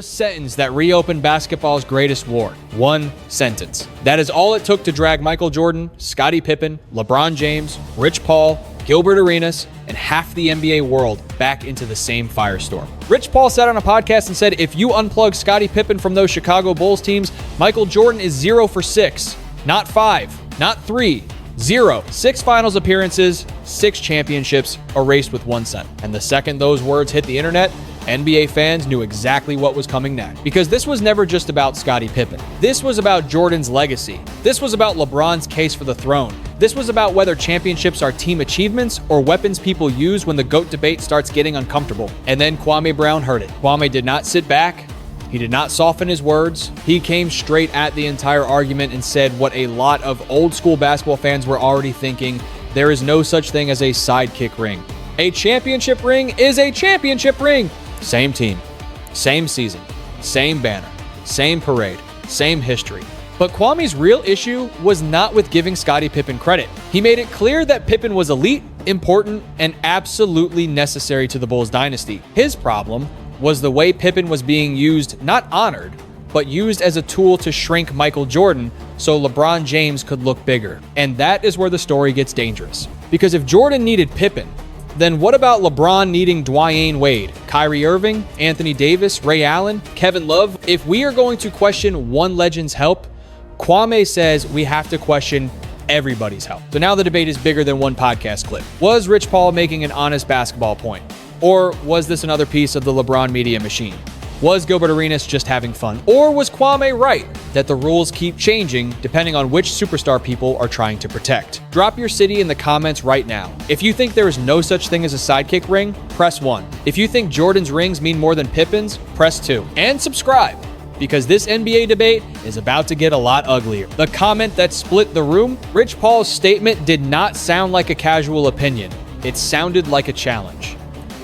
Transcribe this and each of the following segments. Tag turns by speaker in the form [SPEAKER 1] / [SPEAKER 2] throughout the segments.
[SPEAKER 1] The sentence that reopened basketball's greatest war. One sentence. That is all it took to drag Michael Jordan, Scottie Pippen, LeBron James, Rich Paul, Gilbert Arenas, and half the NBA world back into the same firestorm. Rich Paul said on a podcast and said, if you unplug Scottie Pippen from those Chicago Bulls teams, Michael Jordan is 0 for 6. Not 5, not 3, 0. 6 finals appearances, 6 championships, erased with 1 cent. And the second those words hit the internet, NBA fans knew exactly what was coming next. Because this was never just about Scottie Pippen. This was about Jordan's legacy. This was about LeBron's case for the throne. This was about whether championships are team achievements or weapons people use when the GOAT debate starts getting uncomfortable. And then Kwame Brown heard it. Kwame did not sit back. He did not soften his words. He came straight at the entire argument and said what a lot of old school basketball fans were already thinking: there is no such thing as a sidekick ring. A championship ring is a championship ring. Same team, same season, same banner, same parade, same history. But Kwame's real issue was not with giving Scottie Pippen credit. He made it clear that Pippen was elite, important, and absolutely necessary to the Bulls dynasty. His problem was the way Pippen was being used, not honored, but used as a tool to shrink Michael Jordan so LeBron James could look bigger. And that is where the story gets dangerous. Because if Jordan needed Pippen, then what about LeBron needing Dwyane Wade, Kyrie Irving, Anthony Davis, Ray Allen, Kevin Love? If we are going to question one legend's help, Kwame says we have to question everybody's help. So now the debate is bigger than one podcast clip. Was Rich Paul making an honest basketball point? Or was this another piece of the LeBron media machine? Was Gilbert Arenas just having fun? Or was Kwame right that the rules keep changing depending on which superstar people are trying to protect? Drop your city in the comments right now. If you think there is no such thing as a sidekick ring, press 1. If you think Jordan's rings mean more than Pippen's, press 2. And subscribe, because this NBA debate is about to get a lot uglier. The comment that split the room: Rich Paul's statement did not sound like a casual opinion. It sounded like a challenge.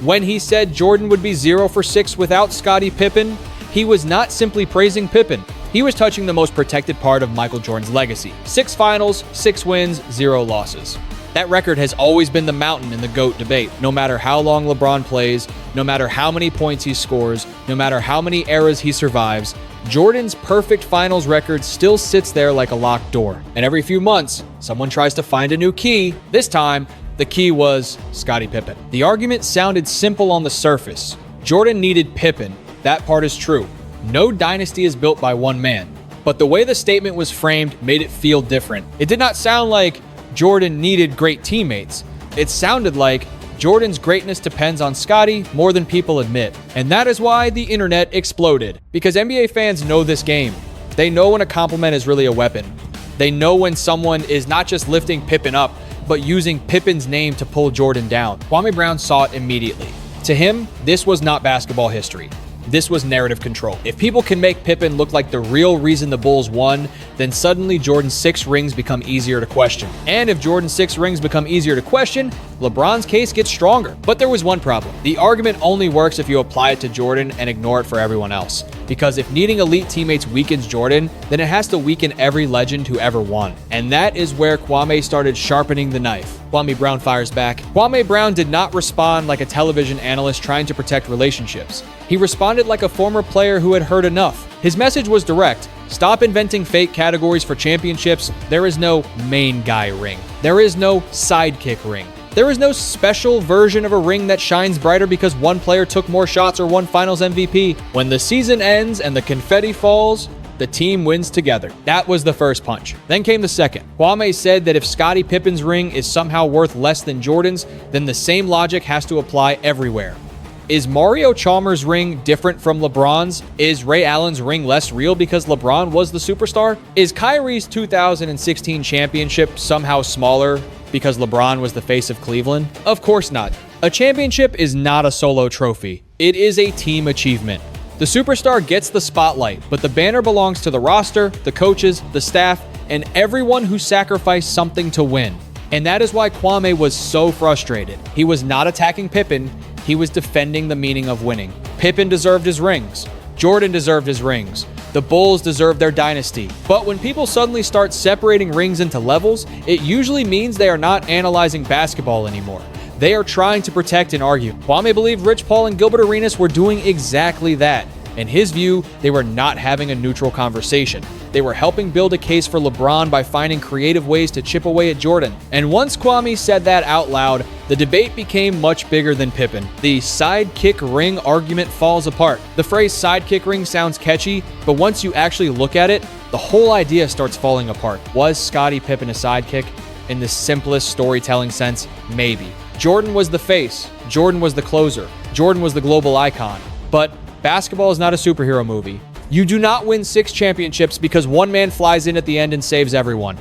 [SPEAKER 1] When he said Jordan would be 0 for 6 without Scottie Pippen, he was not simply praising Pippen. He was touching the most protected part of Michael Jordan's legacy. 6 finals, 6 wins, 0 losses. That record has always been the mountain in the GOAT debate. No matter how long LeBron plays, no matter how many points he scores, no matter how many eras he survives, Jordan's perfect finals record still sits there like a locked door. And every few months, someone tries to find a new key. This time, the key was Scottie Pippen. The argument sounded simple on the surface. Jordan needed Pippen. That part is true. No dynasty is built by one man. But the way the statement was framed made it feel different. It did not sound like Jordan needed great teammates. It sounded like Jordan's greatness depends on Scottie more than people admit. And that is why the internet exploded. Because NBA fans know this game. They know when a compliment is really a weapon. They know when someone is not just lifting Pippen up, but using Pippen's name to pull Jordan down. Kwame Brown saw it immediately. To him, this was not basketball history. This was narrative control. If people can make Pippen look like the real reason the Bulls won, then suddenly Jordan's 6 rings become easier to question. And if Jordan's 6 rings become easier to question, LeBron's case gets stronger. But there was one problem. The argument only works if you apply it to Jordan and ignore it for everyone else. Because if needing elite teammates weakens Jordan, then it has to weaken every legend who ever won. And that is where Kwame started sharpening the knife. Kwame Brown fires back. Kwame Brown did not respond like a television analyst trying to protect relationships. He responded like a former player who had heard enough. His message was direct. Stop inventing fake categories for championships. There is no main guy ring. There is no sidekick ring. There is no special version of a ring that shines brighter because one player took more shots or won finals MVP. When the season ends and the confetti falls, the team wins together. That was the first punch. Then came the second. Kwame said that if Scottie Pippen's ring is somehow worth less than Jordan's, then the same logic has to apply everywhere. Is Mario Chalmers' ring different from LeBron's? Is Ray Allen's ring less real because LeBron was the superstar? Is Kyrie's 2016 championship somehow smaller because LeBron was the face of Cleveland? Of course not. A championship is not a solo trophy. It is a team achievement. The superstar gets the spotlight, but the banner belongs to the roster, the coaches, the staff, and everyone who sacrificed something to win. And that is why Kwame was so frustrated. He was not attacking Pippen. He was defending the meaning of winning. Pippen deserved his rings. Jordan deserved his rings. The Bulls deserved their dynasty. But when people suddenly start separating rings into levels, it usually means they are not analyzing basketball anymore. They are trying to protect and argue. Kwame believed Rich Paul and Gilbert Arenas were doing exactly that. In his view, they were not having a neutral conversation. They were helping build a case for LeBron by finding creative ways to chip away at Jordan. And once Kwame said that out loud, the debate became much bigger than Pippen. The sidekick ring argument falls apart. The phrase sidekick ring sounds catchy, but once you actually look at it, the whole idea starts falling apart. Was Scottie Pippen a sidekick? In the simplest storytelling sense, maybe. Jordan was the face. Jordan was the closer. Jordan was the global icon. But basketball is not a superhero movie. You do not win 6 championships because one man flies in at the end and saves everyone.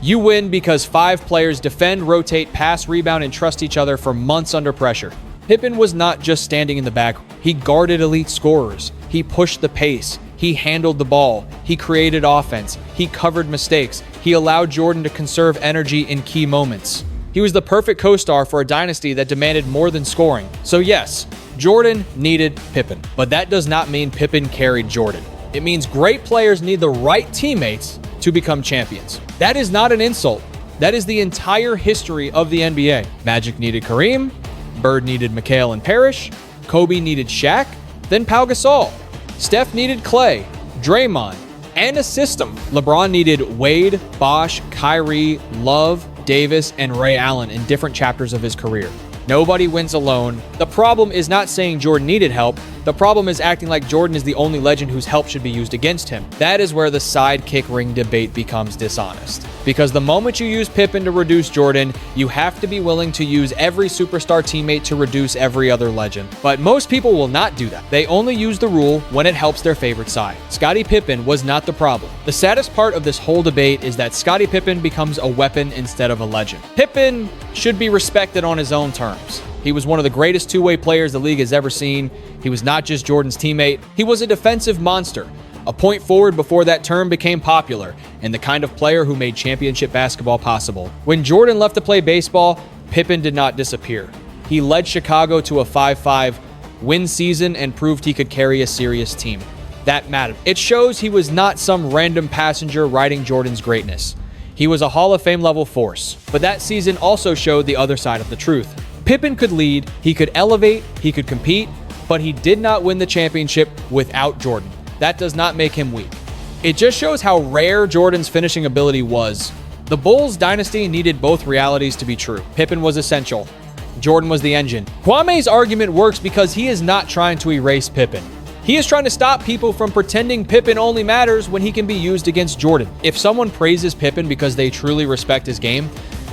[SPEAKER 1] You win because 5 players defend, rotate, pass, rebound, and trust each other for months under pressure. Pippen was not just standing in the back. He guarded elite scorers. He pushed the pace. He handled the ball. He created offense. He covered mistakes. He allowed Jordan to conserve energy in key moments. He was the perfect co-star for a dynasty that demanded more than scoring. So yes, Jordan needed Pippen, but that does not mean Pippen carried Jordan. It means great players need the right teammates to become champions. That is not an insult. That is the entire history of the NBA. Magic needed Kareem, Bird needed McHale and Parrish, Kobe needed Shaq, then Pau Gasol. Steph needed Clay, Draymond, and a system. LeBron needed Wade, Bosh, Kyrie, Love, Davis, and Ray Allen in different chapters of his career. Nobody wins alone. The problem is not saying Jordan needed help. The problem is acting like Jordan is the only legend whose help should be used against him. That is where the sidekick ring debate becomes dishonest. Because the moment you use Pippen to reduce Jordan, you have to be willing to use every superstar teammate to reduce every other legend. But most people will not do that. They only use the rule when it helps their favorite side. Scottie Pippen was not the problem. The saddest part of this whole debate is that Scottie Pippen becomes a weapon instead of a legend. Pippen should be respected on his own terms. He was one of the greatest two-way players the league has ever seen. He was not just Jordan's teammate. He was a defensive monster, a point forward before that term became popular, and the kind of player who made championship basketball possible. When Jordan left to play baseball, Pippen did not disappear. He led Chicago to a 5-5 win season and proved he could carry a serious team. That mattered. It shows he was not some random passenger riding Jordan's greatness. He was a Hall of Fame level force. But that season also showed the other side of the truth. Pippen could lead, he could elevate, he could compete, but he did not win the championship without Jordan. That does not make him weak. It just shows how rare Jordan's finishing ability was. The Bulls dynasty needed both realities to be true. Pippen was essential. Jordan was the engine. Kwame's argument works because he is not trying to erase Pippen. He is trying to stop people from pretending Pippen only matters when he can be used against Jordan. If someone praises Pippen because they truly respect his game,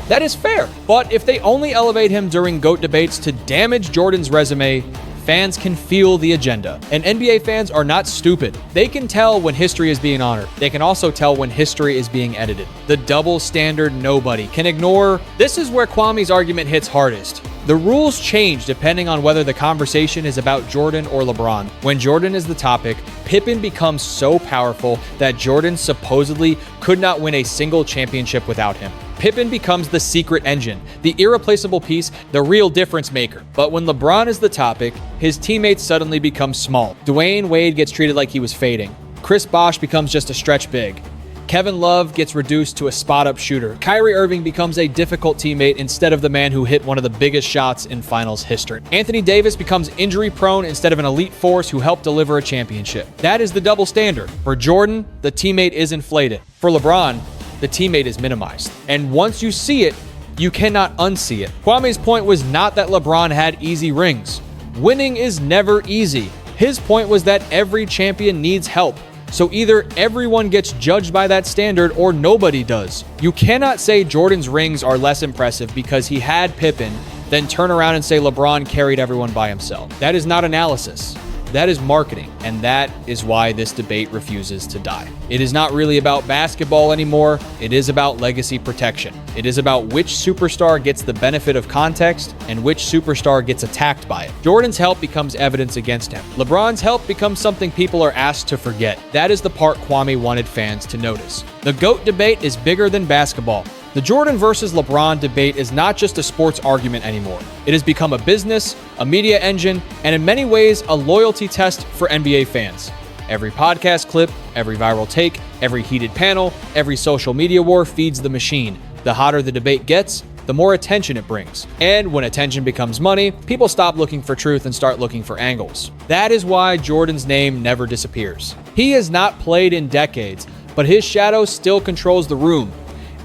[SPEAKER 1] that is fair. But if they only elevate him during GOAT debates to damage Jordan's resume, fans can feel the agenda. And NBA fans are not stupid. They can tell when history is being honored. They can also tell when history is being edited. The double standard nobody can ignore. This is where Kwame's argument hits hardest. The rules change depending on whether the conversation is about Jordan or LeBron. When Jordan is the topic, Pippen becomes so powerful that Jordan supposedly could not win a single championship without him. Pippen becomes the secret engine, the irreplaceable piece, the real difference maker. But when LeBron is the topic, his teammates suddenly become small. Dwayne Wade gets treated like he was fading. Chris Bosh becomes just a stretch big. Kevin Love gets reduced to a spot-up shooter. Kyrie Irving becomes a difficult teammate instead of the man who hit one of the biggest shots in finals history. Anthony Davis becomes injury-prone instead of an elite force who helped deliver a championship. That is the double standard. For Jordan, the teammate is inflated. For LeBron, the teammate is minimized. And once you see it, you cannot unsee it. Kwame's point was not that LeBron had easy rings. Winning is never easy. His point was that every champion needs help. So either everyone gets judged by that standard or nobody does. You cannot say Jordan's rings are less impressive because he had Pippen, then turn around and say LeBron carried everyone by himself. That is not analysis. That is marketing, and that is why this debate refuses to die. It is not really about basketball anymore. It is about legacy protection. It is about which superstar gets the benefit of context and which superstar gets attacked by it. Jordan's help becomes evidence against him. LeBron's help becomes something people are asked to forget. That is the part Kwame wanted fans to notice. The GOAT debate is bigger than basketball. The Jordan versus LeBron debate is not just a sports argument anymore. It has become a business, a media engine, and in many ways, a loyalty test for NBA fans. Every podcast clip, every viral take, every heated panel, every social media war feeds the machine. The hotter the debate gets, the more attention it brings. And when attention becomes money, people stop looking for truth and start looking for angles. That is why Jordan's name never disappears. He has not played in decades, but his shadow still controls the room.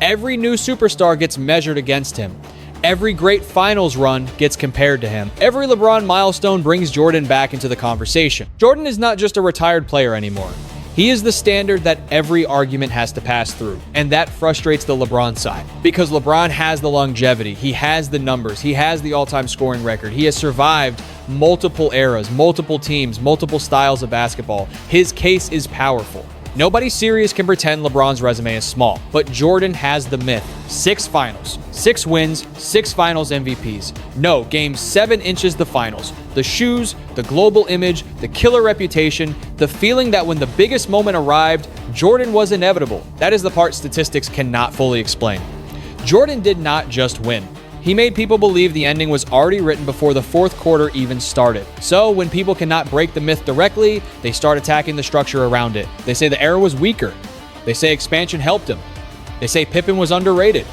[SPEAKER 1] Every new superstar gets measured against him. Every great finals run gets compared to him. Every LeBron milestone brings Jordan back into the conversation. Jordan is not just a retired player anymore. He is the standard that every argument has to pass through, and that frustrates the LeBron side. Because LeBron has the longevity, he has the numbers, he has the all-time scoring record, he has survived multiple eras, multiple teams, multiple styles of basketball. His case is powerful. Nobody serious can pretend LeBron's resume is small, but Jordan has the myth. 6 finals, 6 wins, 6 finals MVPs. No, game 7 inches the finals. The shoes, the global image, the killer reputation, the feeling that when the biggest moment arrived, Jordan was inevitable. That is the part statistics cannot fully explain. Jordan did not just win. He made people believe the ending was already written before the fourth quarter even started. So when people cannot break the myth directly, they start attacking the structure around it. They say the era was weaker. They say expansion helped him. They say Pippen was underrated.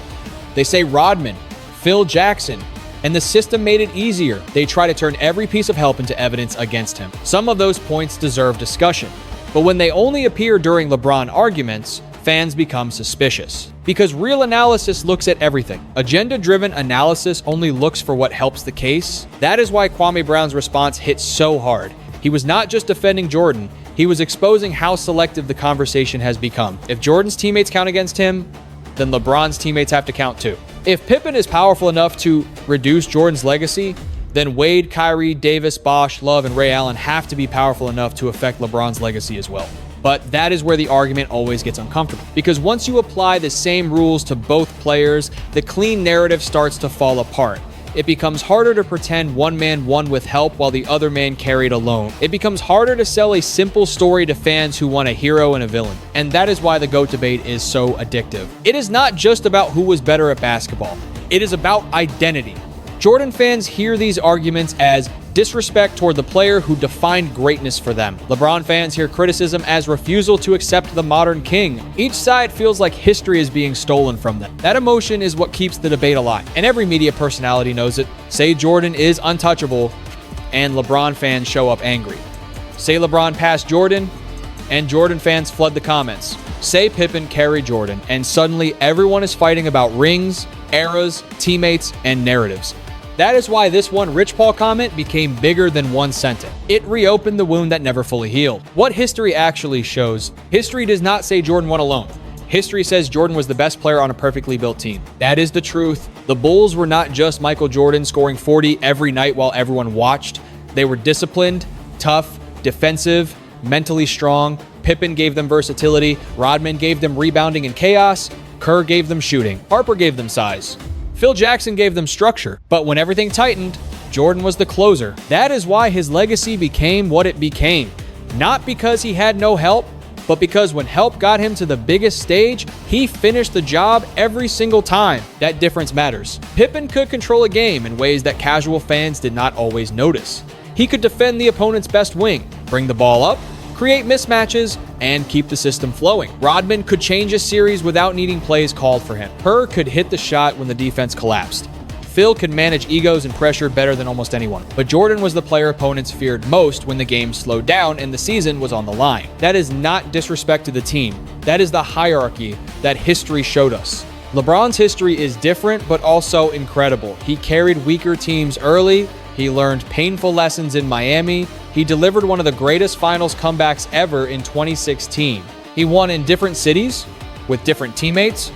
[SPEAKER 1] They say Rodman, Phil Jackson, and the system made it easier. They try to turn every piece of help into evidence against him. Some of those points deserve discussion, but when they only appear during LeBron arguments, fans become suspicious. Because real analysis looks at everything. Agenda-driven analysis only looks for what helps the case. That is why Kwame Brown's response hit so hard. He was not just defending Jordan, he was exposing how selective the conversation has become. If Jordan's teammates count against him, then LeBron's teammates have to count too. If Pippen is powerful enough to reduce Jordan's legacy, then Wade, Kyrie, Davis, Bosh, Love, and Ray Allen have to be powerful enough to affect LeBron's legacy as well. But that is where the argument always gets uncomfortable. Because once you apply the same rules to both players, the clean narrative starts to fall apart. It becomes harder to pretend one man won with help while the other man carried alone. It becomes harder to sell a simple story to fans who want a hero and a villain. And that is why the GOAT debate is so addictive. It is not just about who was better at basketball. It is about identity. Jordan fans hear these arguments as disrespect toward the player who defined greatness for them. LeBron fans hear criticism as refusal to accept the modern king. Each side feels like history is being stolen from them. That emotion is what keeps the debate alive, and every media personality knows it. Say Jordan is untouchable, and LeBron fans show up angry. Say LeBron passed Jordan, and Jordan fans flood the comments. Say Pippen carried Jordan, and suddenly everyone is fighting about rings, eras, teammates, and narratives. That is why this one Rich Paul comment became bigger than one sentence. It reopened the wound that never fully healed. What history actually shows, history does not say Jordan won alone. History says Jordan was the best player on a perfectly built team. That is the truth. The Bulls were not just Michael Jordan scoring 40 every night while everyone watched. They were disciplined, tough, defensive, mentally strong. Pippen gave them versatility. Rodman gave them rebounding and chaos. Kerr gave them shooting. Harper gave them size. Phil Jackson gave them structure, but when everything tightened, Jordan was the closer. That is why his legacy became what it became. Not because he had no help, but because when help got him to the biggest stage, he finished the job every single time. That difference matters. Pippen could control a game in ways that casual fans did not always notice. He could defend the opponent's best wing, bring the ball up, create mismatches, and keep the system flowing. Rodman could change a series without needing plays called for him. Kerr could hit the shot when the defense collapsed. Phil could manage egos and pressure better than almost anyone. But Jordan was the player opponents feared most when the game slowed down and the season was on the line. That is not disrespect to the team. That is the hierarchy that history showed us. LeBron's history is different, but also incredible. He carried weaker teams early. He learned painful lessons in Miami. He delivered one of the greatest finals comebacks ever in 2016. He won in different cities, with different teammates,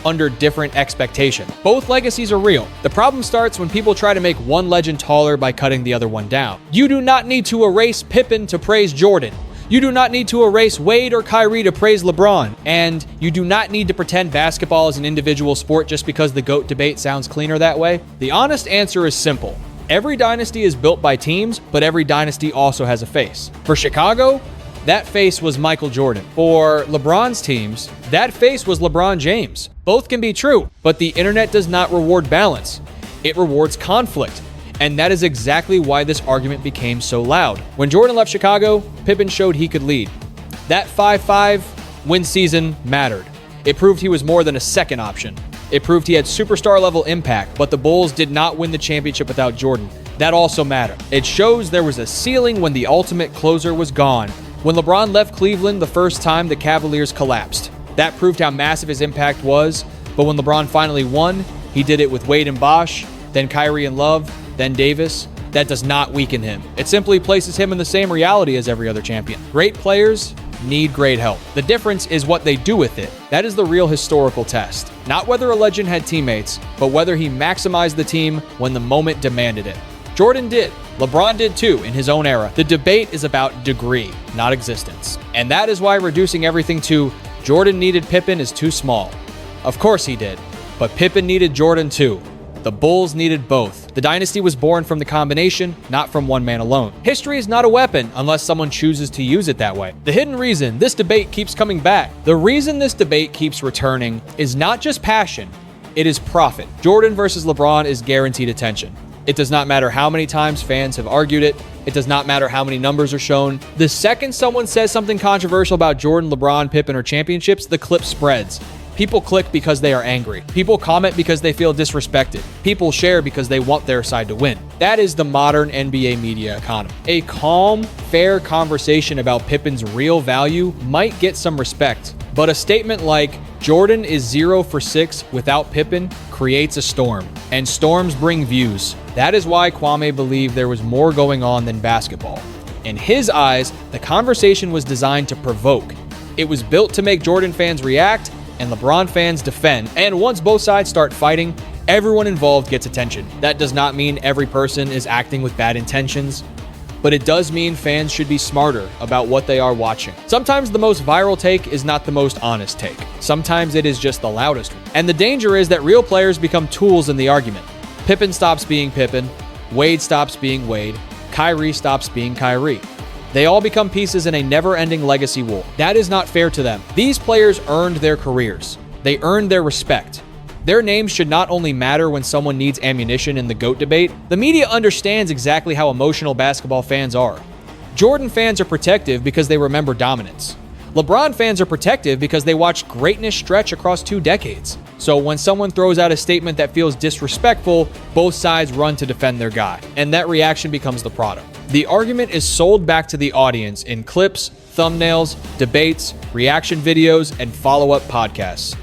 [SPEAKER 1] under different expectations. Both legacies are real. The problem starts when people try to make one legend taller by cutting the other one down. You do not need to erase Pippen to praise Jordan. You do not need to erase Wade or Kyrie to praise LeBron. And you do not need to pretend basketball is an individual sport just because the GOAT debate sounds cleaner that way. The honest answer is simple. Every dynasty is built by teams, but every dynasty also has a face. For Chicago, that face was Michael Jordan. For LeBron's teams, that face was LeBron James. Both can be true, but the internet does not reward balance. It rewards conflict. And that is exactly why this argument became so loud. When Jordan left Chicago, Pippen showed he could lead. That 5-5 win season mattered. It proved he was more than a second option. It proved he had superstar level impact, but the Bulls did not win the championship without Jordan. That also mattered. It shows there was a ceiling when the ultimate closer was gone. When LeBron left Cleveland the first time, the Cavaliers collapsed. That proved how massive his impact was, but when LeBron finally won, he did it with Wade and Bosh, then Kyrie and Love, then Davis. That does not weaken him. It simply places him in the same reality as every other champion. Great players need great help. The difference is what they do with it. That is the real historical test. Not whether a legend had teammates, but whether he maximized the team when the moment demanded it. Jordan did. LeBron did too in his own era. The debate is about degree, not existence. And that is why reducing everything to Jordan needed Pippen is too small. Of course he did, but Pippen needed Jordan too. The Bulls needed both. The dynasty was born from the combination, not from one man alone. History is not a weapon unless someone chooses to use it that way. The hidden reason this debate keeps coming back, the reason this debate keeps returning is not just passion, it is profit. Jordan versus LeBron is guaranteed attention. It does not matter how many times fans have argued it. It does not matter how many numbers are shown. The second someone says something controversial about Jordan, LeBron, Pippen, or championships, the clip spreads. People click because they are angry. People comment because they feel disrespected. People share because they want their side to win. That is the modern NBA media economy. A calm, fair conversation about Pippen's real value might get some respect, but a statement like, Jordan is 0 for 6 without Pippen creates a storm, and storms bring views. That is why Kwame believed there was more going on than basketball. In his eyes, the conversation was designed to provoke. It was built to make Jordan fans react and LeBron fans defend, and once both sides start fighting, everyone involved gets attention. That does not mean every person is acting with bad intentions, but it does mean fans should be smarter about what they are watching. Sometimes the most viral take is not the most honest take. Sometimes it is just the loudest one. And the danger is that real players become tools in the argument. Pippen stops being Pippen, Wade stops being Wade, Kyrie stops being Kyrie. They all become pieces in a never-ending legacy war. That is not fair to them. These players earned their careers. They earned their respect. Their names should not only matter when someone needs ammunition in the GOAT debate. The media understands exactly how emotional basketball fans are. Jordan fans are protective because they remember dominance. LeBron fans are protective because they watched greatness stretch across 2 decades. So when someone throws out a statement that feels disrespectful, both sides run to defend their guy, and that reaction becomes the product. The argument is sold back to the audience in clips, thumbnails, debates, reaction videos, and follow-up podcasts.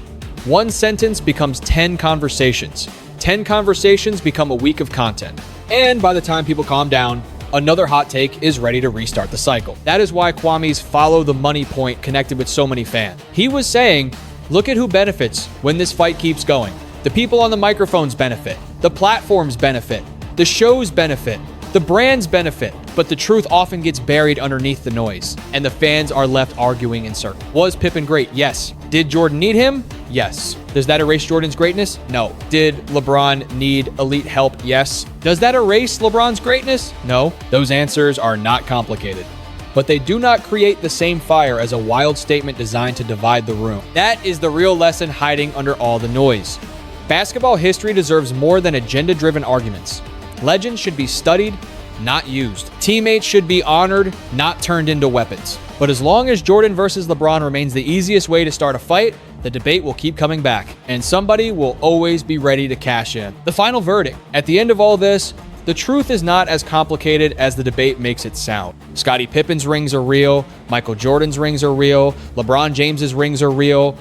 [SPEAKER 1] One sentence becomes 10 conversations. 10 conversations become a week of content. And by the time people calm down, another hot take is ready to restart the cycle. That is why Kwame's follow the money point connected with so many fans. He was saying, look at who benefits when this fight keeps going. The people on the microphones benefit. The platforms benefit. The shows benefit. The brands benefit. But the truth often gets buried underneath the noise, and the fans are left arguing in circles. Was Pippen great? Yes. Did Jordan need him? Yes. Does that erase Jordan's greatness? No. Did LeBron need elite help? Yes. Does that erase LeBron's greatness? No. Those answers are not complicated. But they do not create the same fire as a wild statement designed to divide the room. That is the real lesson hiding under all the noise. Basketball history deserves more than agenda-driven arguments. Legends should be studied, not used. Teammates should be honored, not turned into weapons. But as long as Jordan versus LeBron remains the easiest way to start a fight, the debate will keep coming back, and somebody will always be ready to cash in. The final verdict. At the end of all this, the truth is not as complicated as the debate makes it sound. Scottie Pippen's rings are real, Michael Jordan's rings are real, LeBron James's rings are real.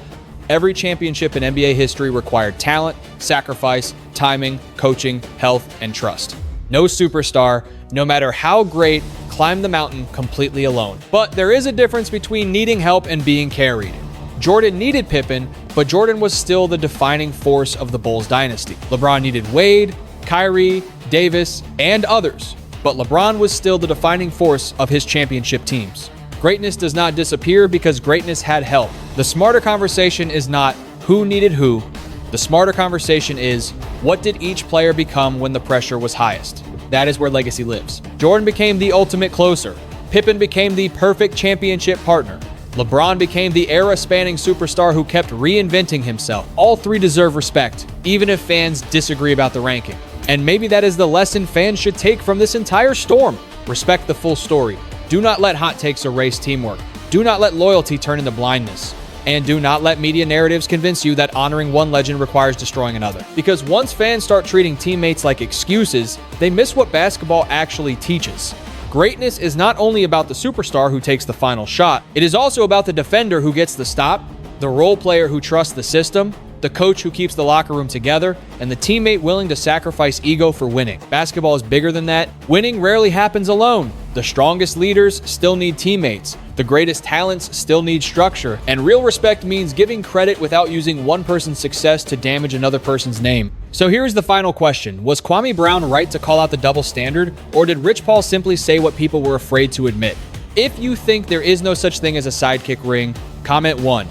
[SPEAKER 1] Every championship in NBA history required talent, sacrifice, timing, coaching, health, and trust. No superstar, no matter how great, climbed the mountain completely alone. But there is a difference between needing help and being carried. Jordan needed Pippen, but Jordan was still the defining force of the Bulls dynasty. LeBron needed Wade, Kyrie, Davis, and others, but LeBron was still the defining force of his championship teams. Greatness does not disappear because greatness had help. The smarter conversation is not who needed who. The smarter conversation is what did each player become when the pressure was highest. That is where legacy lives. Jordan became the ultimate closer. Pippen became the perfect championship partner. LeBron became the era-spanning superstar who kept reinventing himself. All three deserve respect, even if fans disagree about the ranking. And maybe that is the lesson fans should take from this entire storm. Respect the full story. Do not let hot takes erase teamwork. Do not let loyalty turn into blindness. And do not let media narratives convince you that honoring one legend requires destroying another. Because once fans start treating teammates like excuses, they miss what basketball actually teaches. Greatness is not only about the superstar who takes the final shot, it is also about the defender who gets the stop, the role player who trusts the system, the coach who keeps the locker room together, and the teammate willing to sacrifice ego for winning. Basketball is bigger than that. Winning rarely happens alone. The strongest leaders still need teammates. The greatest talents still need structure. And real respect means giving credit without using one person's success to damage another person's name. So here's the final question. Was Kwame Brown right to call out the double standard, or did Rich Paul simply say what people were afraid to admit? If you think there is no such thing as a sidekick ring, comment 1.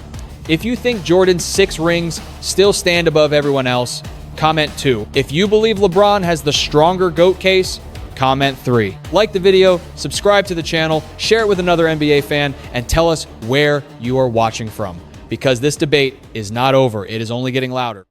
[SPEAKER 1] If you think Jordan's 6 rings still stand above everyone else, comment 2. If you believe LeBron has the stronger GOAT case, comment 3. Like the video, subscribe to the channel, share it with another NBA fan, and tell us where you are watching from. Because this debate is not over. It is only getting louder.